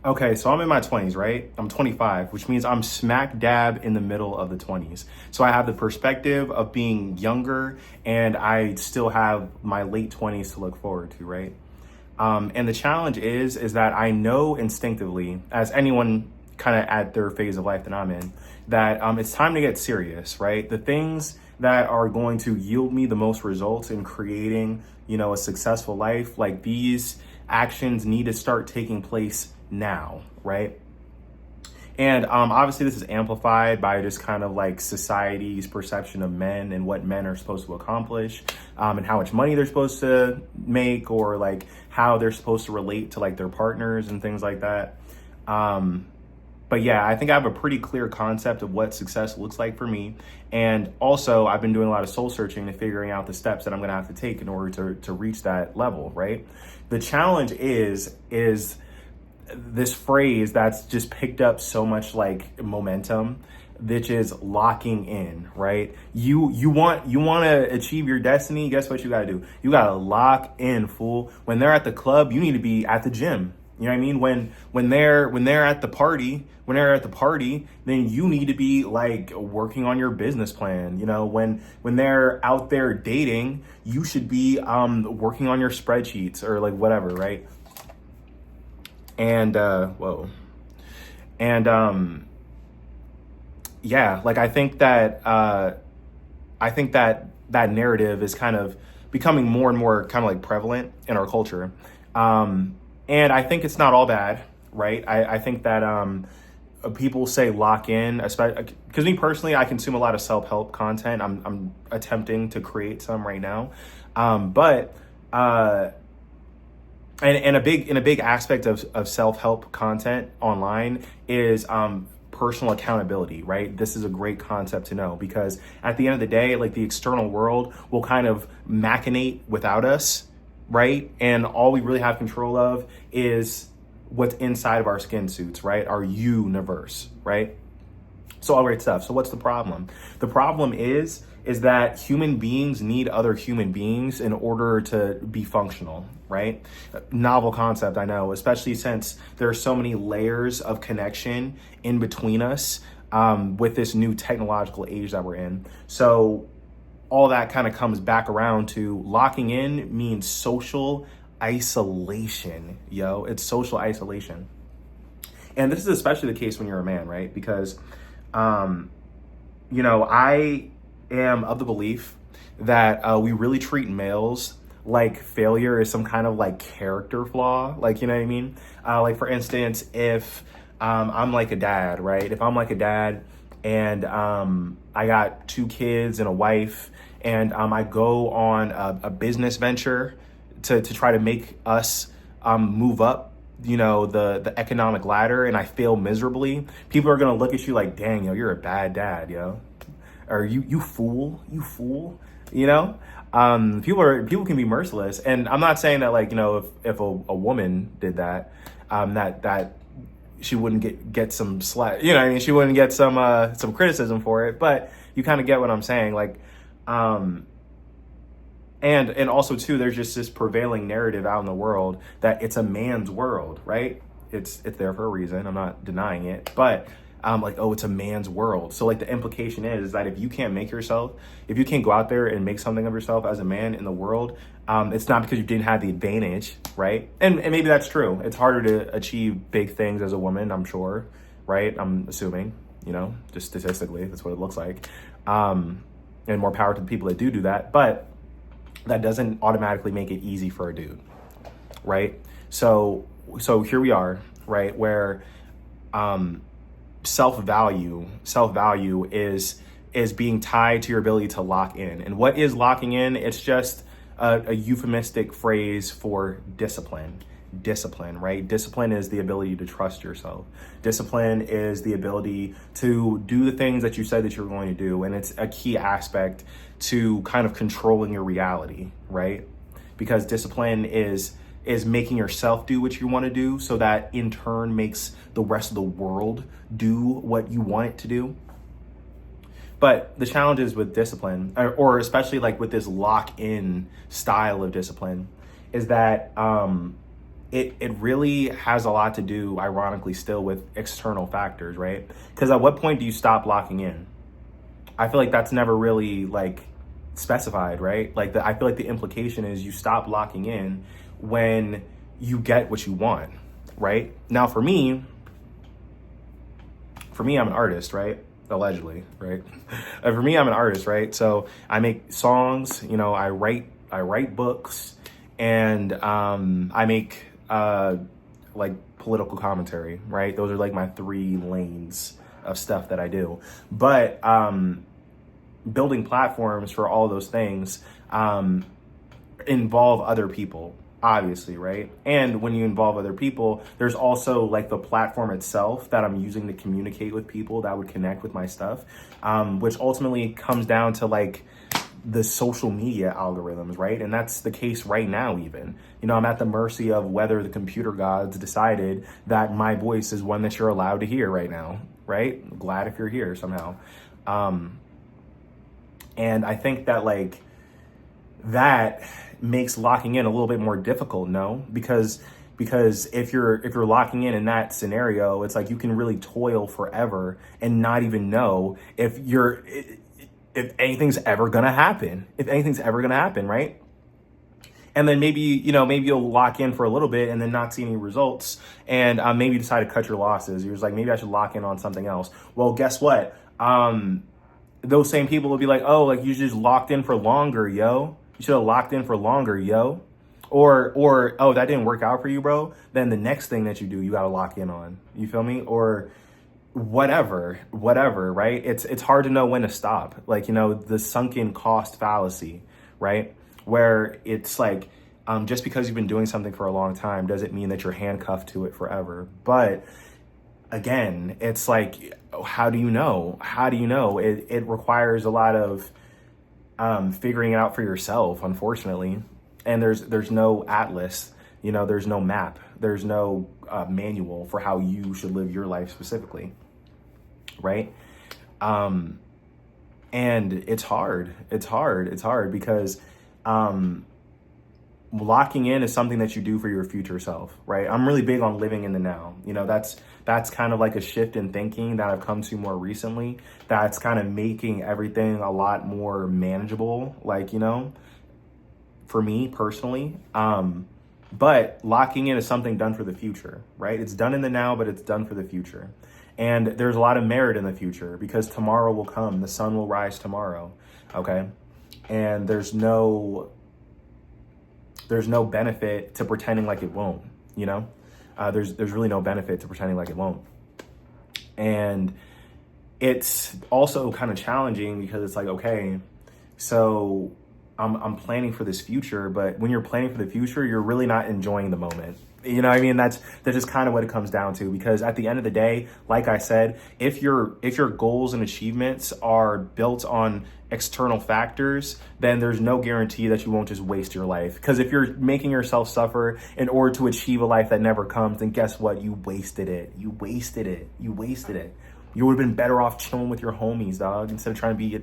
Okay, so I'm in my 20s, right? I'm 25, which means I'm smack dab in the middle of the 20s. So I have the perspective of being younger and I still have my late 20s to look forward to, right? And the challenge is that I know instinctively, as anyone kind of at their phase of life that I'm in, that it's time to get serious, right? The things that are going to yield me the most results in creating, a successful life, like these actions need to start taking place now, right? And obviously, this is amplified by just kind of like society's perception of men and what men are supposed to accomplish, and how much money they're supposed to make, or like how they're supposed to relate to like their partners and things like that. Um, but yeah, I think I have a pretty clear concept of what success looks like for me. And also, I've been doing a lot of soul searching and figuring out the steps that I'm going to have to take in order to reach that level, right? The challenge is this phrase that's just picked up so much like momentum, which is locking in, right? You want to achieve your destiny. Guess what you got to do? You got to lock in, fool. When they're at the club, you need to be at the gym. You know what I mean? When they're at the party, then you need to be like working on your business plan. When they're out there dating, you should be working on your spreadsheets or like whatever, right? And whoa. And yeah, like I think that that narrative is kind of becoming more and more kind of like prevalent in our culture. And I think it's not all bad, right? I think that people say lock in, especially because me personally, I consume a lot of self-help content. I'm attempting to create some right now. But and a big aspect of self-help content online is personal accountability, right? This is a great concept to know, because at the end of the day, like, the external world will kind of machinate without us, right? And all we really have control of is what's inside of our skin suits, right? Our universe, right? So all great stuff. So what's the problem? The problem is that human beings need other human beings in order to be functional, right? Novel concept, I know, especially since there are so many layers of connection in between us, with this new technological age that we're in. So all that kind of comes back around to locking in means social isolation, yo. It's social isolation. And this is especially the case when you're a man, right? Because um, I am of the belief that we really treat males like failure is some kind of like character flaw. Like, you know what I mean? Like, for instance, if I'm like a dad, right? If I'm like a dad and I got two kids and a wife, and I go on a business venture to try to make us move up, the economic ladder, and I fail miserably, people are gonna look at you like, dang, yo, you're a bad dad, yo. Or you fool, you know? People can be merciless. And I'm not saying that, like, if a woman did that, that she wouldn't get some slack, you know what I mean? She wouldn't get some criticism for it, but you kind of get what I'm saying. Like, and also too, there's just this prevailing narrative out in the world that it's a man's world, right? It's there for a reason. I'm not denying it, but like, oh, it's a man's world. So like, the implication is that if you can't if you can't go out there and make something of yourself as a man in the world, it's not because you didn't have the advantage, right? And maybe that's true. It's harder to achieve big things as a woman, I'm sure, right? I'm assuming, just statistically, that's what it looks like. And more power to the people that do that. But that doesn't automatically make it easy for a dude, right? So here we are, right, where self-value is being tied to your ability to lock in. And what is locking in? It's just a euphemistic phrase for discipline. Discipline, right? Discipline is the ability to trust yourself. Discipline is the ability to do the things that you said that you're going to do. And it's a key aspect to kind of controlling your reality, right? Because discipline is making yourself do what you want to do, so that in turn makes the rest of the world do what you want it to do. But the challenges with discipline, or especially like with this lock-in style of discipline, is that it really has a lot to do, ironically, still with external factors, right? Because at what point do you stop locking in? I feel like that's never really like specified, right? Like I feel like the implication is you stop locking in when you get what you want, right? Now for me, I'm an artist, right? Allegedly, right? For me, I'm an artist, right? So I make songs, you know, I write books, and I make like political commentary, right? Those are like my 3 lanes of stuff that I do. But building platforms for all those things involve other people, obviously, right? And when you involve other people, there's also like the platform itself that I'm using to communicate with people that would connect with my stuff, which ultimately comes down to like the social media algorithms, right? And that's the case right now, even. You know, I'm at the mercy of whether the computer gods decided that my voice is one that you're allowed to hear right now, right? Glad if you're here somehow. And I think that like that makes locking in a little bit more difficult, no? Because if you're locking in that scenario, it's like you can really toil forever and not even know if anything's ever gonna happen. If anything's ever gonna happen, right? And then maybe you'll lock in for a little bit and then not see any results, and maybe decide to cut your losses. You're just like, maybe I should lock in on something else. Well, guess what? Those same people will be like, oh, like you just locked in for longer, yo. You should have locked in for longer, yo. Or oh, that didn't work out for you, bro. Then the next thing that you do, you gotta lock in on. You feel me? Or whatever, right? It's hard to know when to stop. Like, you know, the sunken cost fallacy, right? Where it's like, just because you've been doing something for a long time doesn't mean that you're handcuffed to it forever. But again, it's like, how do you know? It requires a lot of figuring it out for yourself, unfortunately. And there's no atlas, you know, there's no map, there's no manual for how you should live your life specifically, right? And it's hard because locking in is something that you do for your future self, right? I'm really big on living in the now. You know, that's kind of like a shift in thinking that I've come to more recently. That's kind of making everything a lot more manageable, like, you know, for me personally. But locking in is something done for the future, right? It's done in the now, but it's done for the future. And there's a lot of merit in the future because tomorrow will come. The sun will rise tomorrow, okay? And there's no benefit to pretending like it won't, you know? There's really no benefit to pretending like it won't. And it's also kind of challenging because it's like, okay, so I'm planning for this future, but when you're planning for the future, you're really not enjoying the moment. You know what I mean? That's just kind of what it comes down to, because at the end of the day, like I said, if your goals and achievements are built on external factors, then there's no guarantee that you won't just waste your life. Because if you're making yourself suffer in order to achieve a life that never comes, then guess what? You wasted it. You wasted it. You would have been better off chilling with your homies, dog, instead of trying to be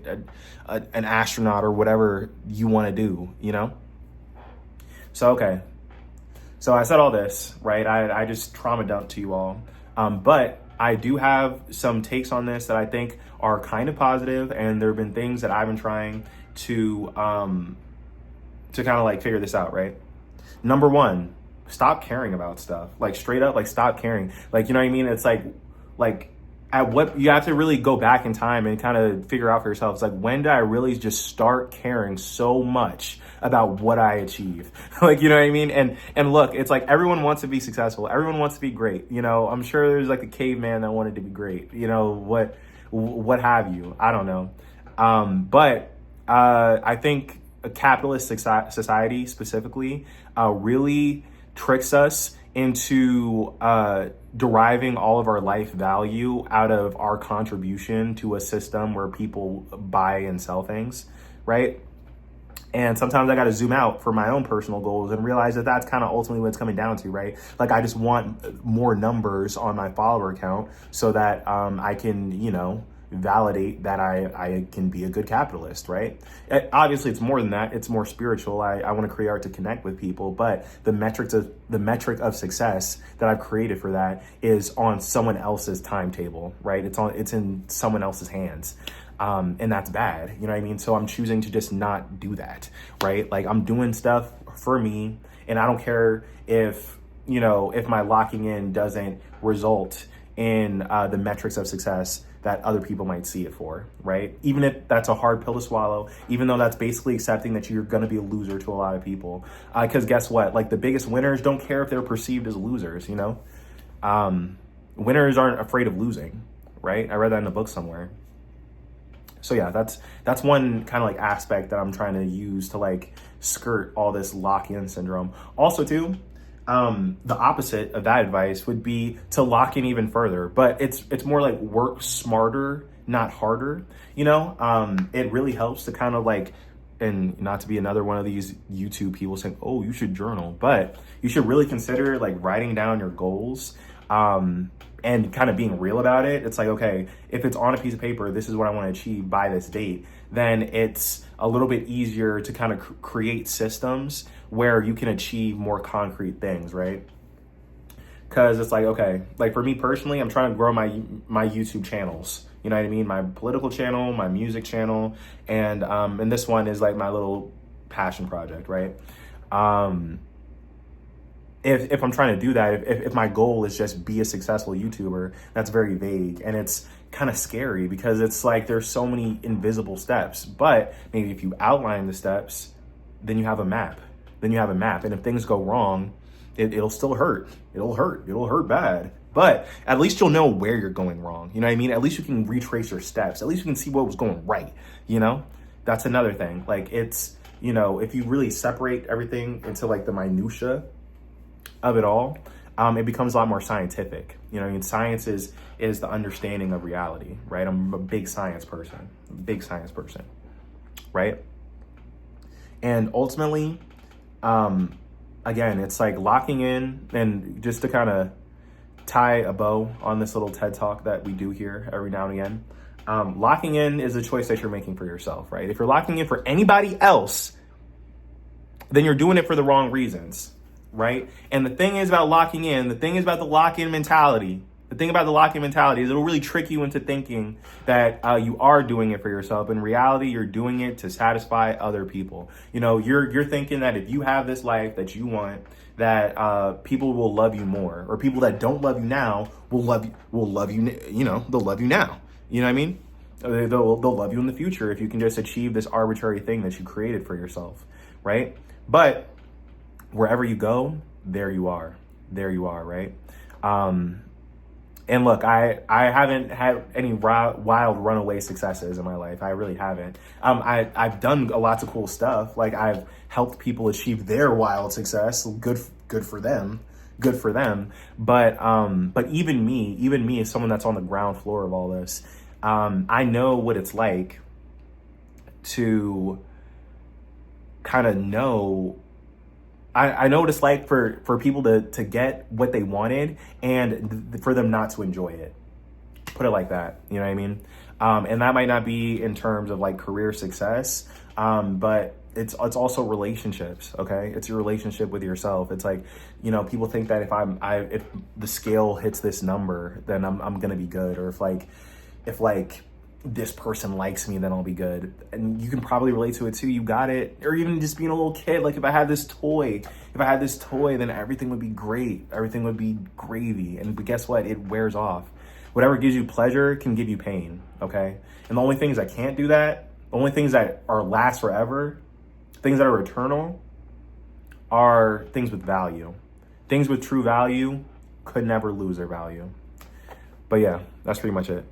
an astronaut or whatever you want to do, you know? So, okay. So I said all this, right? I just trauma dumped to you all. But I do have some takes on this that I think are kind of positive, and there have been things that I've been trying to kind of like figure this out, right? Number 1, stop caring about stuff. Like straight up, like stop caring. Like, you know what I mean? It's like at what you have to really go back in time and kind of figure out for yourself. It's like, when did I really just start caring so much about what I achieve? Like, you know what I mean? And look, it's like everyone wants to be successful. Everyone wants to be great. You know, I'm sure there's like a caveman that wanted to be great, you know, what have you? I don't know. But I think a capitalist society specifically really tricks us into deriving all of our life value out of our contribution to a system where people buy and sell things, right? And sometimes I got to zoom out for my own personal goals and realize that that's kind of ultimately what it's coming down to, right? Like, I just want more numbers on my follower count so that I can, you know, validate that I can be a good capitalist, right? Obviously, it's more than that. It's more spiritual. I want to create art to connect with people, but the metric of success that I've created for that is on someone else's timetable, right? It's in someone else's hands. And that's bad, you know what I mean? So I'm choosing to just not do that, right? Like, I'm doing stuff for me, and I don't care if, you know, if my locking in doesn't result in the metrics of success that other people might see it for, right? Even if that's a hard pill to swallow, even though that's basically accepting that you're gonna be a loser to a lot of people. Because guess what? Like, the biggest winners don't care if they're perceived as losers, you know? Winners aren't afraid of losing, right? I read that in a book somewhere. So yeah, that's one kind of like aspect that I'm trying to use to like skirt all this lock-in syndrome. Also too, the opposite of that advice would be to lock in even further, but it's more like work smarter, not harder. You know, it really helps to kind of like, and not to be another one of these YouTube people saying, oh, you should journal, but you should really consider like writing down your goals. And kind of being real about it. It's like, okay, if it's on a piece of paper, this is what I want to achieve by this date, then it's a little bit easier to kind of create systems where you can achieve more concrete things, right? Because it's like, okay, like for me personally, I'm trying to grow my YouTube channels. You know what I mean? My political channel, my music channel, and this one is like my little passion project, right? If I'm trying to do that, if my goal is just be a successful YouTuber, that's very vague, and it's kind of scary because it's like there's so many invisible steps. But maybe if you outline the steps, then you have a map. And if things go wrong, it'll still hurt. It'll hurt bad. But at least you'll know where you're going wrong. You know what I mean? At least you can retrace your steps. At least you can see what was going right. You know, that's another thing. Like, it's, you know, if you really separate everything into like the minutia of it all, it becomes a lot more scientific. You know, I mean, science is the understanding of reality, right? I'm a big science person, right? And ultimately, again, it's like locking in, and just to kind of tie a bow on this little TED Talk that we do here every now and again, locking in is a choice that you're making for yourself, right? If you're locking in for anybody else, then you're doing it for the wrong reasons. Right? And the thing is about locking in, the thing about the lock-in mentality is it'll really trick you into thinking that you are doing it for yourself. In reality, you're doing it to satisfy other people. You know, you're thinking that if you have this life that you want, that people will love you more, or people that don't love you now will love you, you know, they'll love you now. You know what I mean? They'll love you in the future if you can just achieve this arbitrary thing that you created for yourself, right? But wherever you go, there you are, right? And look, I haven't had any wild runaway successes in my life. I really haven't. I've done lots of cool stuff. Like, I've helped people achieve their wild success. Good for them. But even me as someone that's on the ground floor of all this, I know what it's like to kind of know. I know what it's like for people to get what they wanted and for them not to enjoy it. Put it like that, you know what I mean? And that might not be in terms of like career success, but it's also relationships, okay? It's your relationship with yourself. It's like, you know, people think that if the scale hits this number, then I'm gonna be good, or if this person likes me, then I'll be good. And you can probably relate to it too. You got it. Or even just being a little kid. Like, if I had this toy, then everything would be great. Everything would be gravy. But guess what? It wears off. Whatever gives you pleasure can give you pain. Okay. And the only things that can't do that, the only things that last forever, things that are eternal, are things with value. Things with true value could never lose their value. But yeah, that's pretty much it.